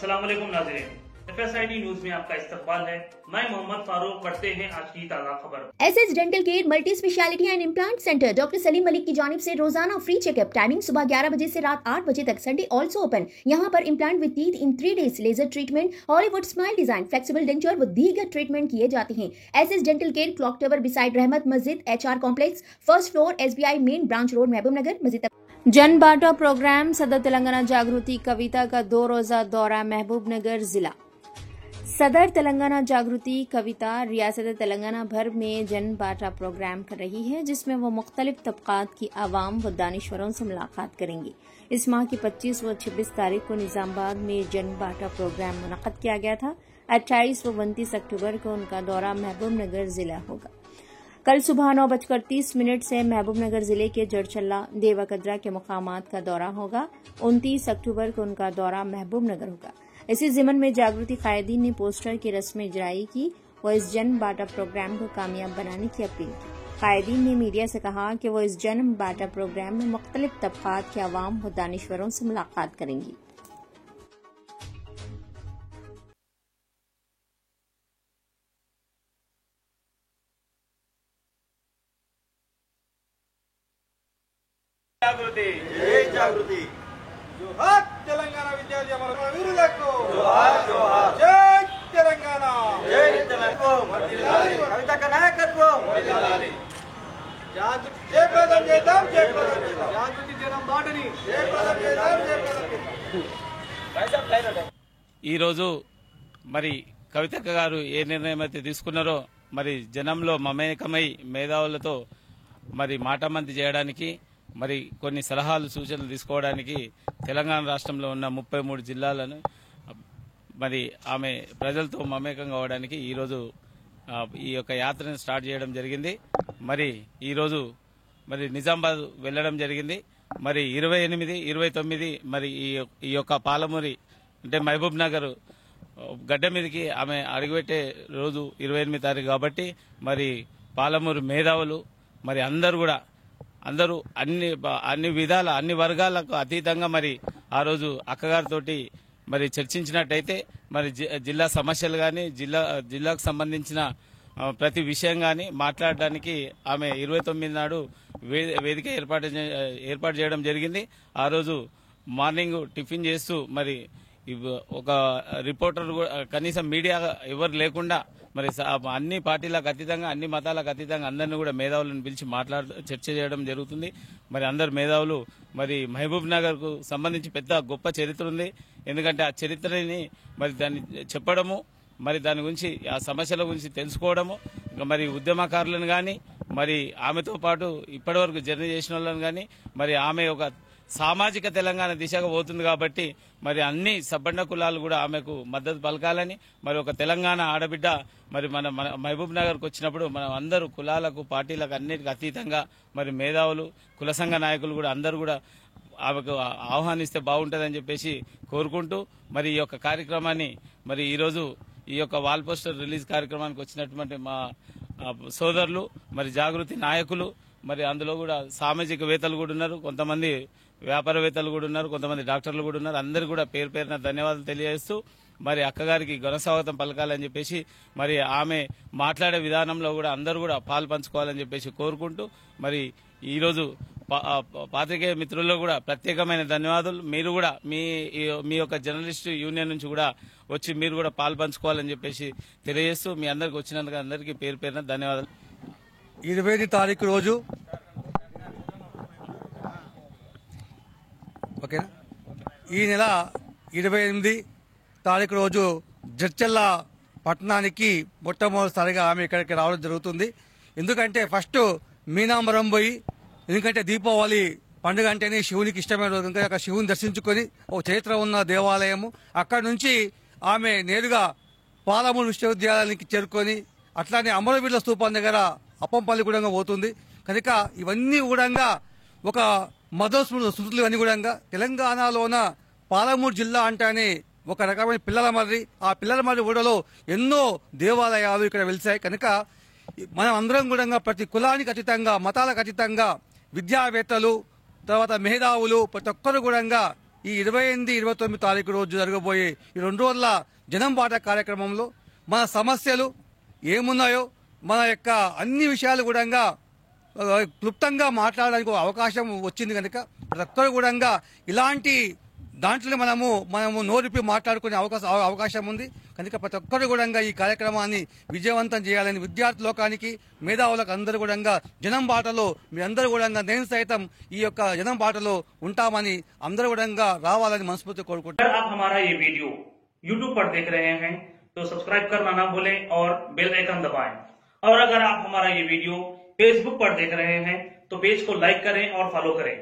अस्सलाम वालेकुम नाज़रीन, FSID न्यूज में आपका इस्तकबाल है। मैं मोहम्मद फारूक। पढ़ते हैं आज की ताज़ा खबर। SS dental care multi speciality and implant centre doctor Salim Malik की जानिब से रोजाना फ्री चेकअप। टाइमिंग सुबह 11 बजे से रात 8 बजे तक। Sunday also open. यहाँ पर implant with teeth in 3 days, laser treatment, Hollywood smile design, flexible denture व दीगर ट्रीटमेंट किए जाते हैं। SS dental care clock tower beside Rahmat Masjid HR complex, first floor, SBI main branch road, Mahbub Nagar. मस्जिद जन बांटा प्रोग्राम। सदर तेलंगाना जागृति कविता का 2 रोजा दौरा महबूब नगर जिला। सदर तेलंगाना जागृति कविता रियासत तेलंगाना भर में जन बांटा प्रोग्राम कर रही है, जिसमें वो मुख्तलिफ तबकात की आवाम व दानिश्वरों से मुलाकात करेंगी। इस माह की 25 व 26 तारीख को निजामाबाद में जन बांटा प्रोग्राम मुनक़द किया गया था। 28 व 29 अक्टूबर को उनका दौरा महबूब नगर जिला होगा। कल सुबह 9:30 से महबूब नगर जिले के जड़चल्ला देवाकद्रा के मुकामात का दौरा होगा। 29 अक्टूबर को उनका दौरा महबूब नगर होगा। इसी जिमन में जागृति कायदीन ने पोस्टर की रस्म इजराई की व इस जन बांटा प्रोग्राम को कामयाब बनाने की अपील की। कायदीन ने मीडिया से कहा कि वो इस जन बांटा प्रोग्राम में मुख्तलिफ तबकात के अवाम व दानिश्वरों से मुलाकात करेंगी। जागृति जय जागृति जोहार तेलंगाना विद्यार्थी अमर वीरुలకు जोहार जोहार जय तेलंगाना कविता का नायकत्व जयप्रदం చేద్దాం జాగృతి జనం బాటని జయప్రదం చేద్దాం ఈ రోజు మరి కవితక్క గారు ఏ నిర్ణయం అయితే తీసుకున్నారో మరి జనంలో మమేకమై మేధావులతో మరి మాటమంతి చేయడానికి మరి కొన్ని సలహాలు సూచనలు తీసుకోవడానికి తెలంగాణ రాష్ట్రంలో ఉన్న 33 జిల్లాలను మరి ఆమె ప్రజలతో మమేకం కావడానికి ఈరోజు ఈ యొక్క యాత్రను స్టార్ట్ చేయడం జరిగింది। మరి ఈరోజు మరి నిజామాబాద్ వెళ్లడం జరిగింది। మరి 28, 29 మరి ఈ యొక్క పాలమూరి అంటే మహబూబ్ నగర్ గడ్డ మీదకి ఆమె అడుగుపెట్టే రోజు 28 తారీఖు కాబట్టి మరి పాలమూరు మేధావులు మరి అందరూ అన్ని విధాల అన్ని వర్గాలకు అతీతంగా మరి ఆ రోజు అక్కగారితోటి మరి చర్చించినట్టయితే మరి జిల్లా సమస్యలు గాని జిల్లాకు సంబంధించిన ప్రతి విషయం గాని మాట్లాడడానికి ఆమె 29 నాడు వేదిక ఏర్పాటు చేయడం జరిగింది। ఆ రోజు మార్నింగ్ టిఫిన్ చేస్తూ మరి ఒక రిపోర్టర్ కనీసం మీడియా ఎవరు లేకుండా మరి అన్ని పార్టీలకు అతీతంగా అన్ని మతాలకు అతీతంగా అందరినీ కూడా మేధావులను పిలిచి చర్చ చేయడం జరుగుతుంది। మరి అందరు మేధావులు మరి మహబూబ్ నగర్ కు సంబంధించి పెద్ద గొప్ప చరిత్ర ఉంది। ఎందుకంటే ఆ చరిత్రని మరి దాన్ని చెప్పడము మరి దాని గురించి ఆ సమస్యల గురించి తెలుసుకోవడము మరి ఉద్యమకారులను గాని మరి ఆమెతో పాటు ఇప్పటివరకు జర్నీ చేసిన వాళ్ళని గాని మరి ఆమె ఒక సామాజిక తెలంగాణ దిశగా పోతుంది కాబట్టి మరి అన్ని సబ్బండ కులాలు కూడా ఆమెకు మద్దతు పలకాలని మరి ఒక తెలంగాణ ఆడబిడ్డ మరి మన మహబూబ్ నగర్కు వచ్చినప్పుడు మనం అందరూ కులాలకు పార్టీలకు అన్నిటికీ అతీతంగా మరి మేధావులు కుల సంఘ నాయకులు కూడా అందరూ కూడా ఆమెకు ఆహ్వానిస్తే బాగుంటుందని చెప్పేసి కోరుకుంటూ మరి ఈ యొక్క కార్యక్రమాన్ని మరి ఈరోజు ఈ యొక్క వాల్ పోస్టర్ రిలీజ్ కార్యక్రమానికి వచ్చినటువంటి మా సోదరులు మరి జాగృతి నాయకులు మరి అందులో కూడా సామాజికవేత్తలు కూడా ఉన్నారు, కొంతమంది వ్యాపారవేత్తలు కూడా ఉన్నారు, కొంతమంది డాక్టర్లు కూడా ఉన్నారు। అందరూ కూడా పేరు పేరున ధన్యవాదాలు తెలియజేస్తూ మరి అక్కగారికి ఘన స్వాగతం పలకాలని చెప్పేసి మరి ఆమె మాట్లాడే విధానంలో కూడా అందరూ కూడా పాలు పంచుకోవాలని చెప్పేసి కోరుకుంటూ మరి ఈరోజు పాత్రికేయ మిత్రుల్లో కూడా ప్రత్యేకమైన ధన్యవాదాలు। మీరు కూడా మీ యొక్క జర్నలిస్ట్ యూనియన్ నుంచి కూడా వచ్చి మీరు కూడా పాలు పంచుకోవాలని చెప్పేసి తెలియజేస్తూ మీ అందరికి వచ్చినందుకు అందరికీ పేరు పేరున ధన్యవాదాలు। 20 తారీఖు రోజు ఓకేనా ఈ నెల 28 తారీఖు రోజు జడ్చల్ల పట్టణానికి మొట్టమొదటిసారిగా ఆమె ఇక్కడికి రావడం జరుగుతుంది। ఎందుకంటే ఫస్ట్ మీనాంబరం పోయి, ఎందుకంటే దీపావళి పండుగ అంటేనే శివునికి ఇష్టమైన రోజు కనుక అక్కడ శివుని దర్శించుకొని ఒక చరిత్ర ఉన్న దేవాలయము, అక్కడి నుంచి ఆమె నేరుగా పాలమూరు విశ్వవిద్యాలయానికి చేరుకొని అట్లానే అమరవీరుల స్తూపం దగ్గర అప్పంపల్లి కూడా పోతుంది కనుక ఇవన్నీ కూడా ఒక స్మృతులు అన్ని కూడా తెలంగాణలోన పాలమూరు జిల్లా అంటేనే ఒక రకమైన పిల్లల మర్రి, ఆ పిల్లల మర్రి ఊడలో ఎన్నో దేవాలయాలు ఇక్కడ వెలిసాయి కనుక మనం అందరం కూడా ప్రతి కులానికి అతీతంగా మతాలకు అతీతంగా విద్యావేత్తలు తర్వాత మేధావులు ప్రతి ఒక్కరు కూడా ఈ 28, 29 తారీఖు రోజు జరగబోయే ఈ 2 రోజుల జనం బాట కార్యక్రమంలో మన సమస్యలు ఏమున్నాయో మన యొక్క అన్ని విషయాలు కూడా క్లుప్తంగా మాట్లాడడానికి ఒక అవకాశం వచ్చింది కనుక ప్రతి ఒక్కరు కూడా ఇలాంటి దాంట్లో మనము నోరిపి మాట్లాడుకునే అవకాశం ఉంది కనుక ప్రతి ఒక్కరు కూడా ఈ కార్యక్రమాన్ని విజయవంతం చేయాలని విద్యార్థి లోకానికి మేధావులకు అందరూ కూడా జనం బాటలో మీ అందరూ కూడా నేను సైతం ఈ యొక్క జనం బాటలో ఉంటామని అందరూ కూడా రావాలని మనస్ఫూర్తి కోరుకుంటున్నాను. अगर आप हमारा ये वीडियो YouTube पर देख रहे हैं तो सब्सक्राइब करना ना भूलें और बेल आइकन दबाएं। और अगर आप हमारा ये वीडियो Facebook पर देख रहे हैं तो पेज को लाइक करें और फॉलो करें।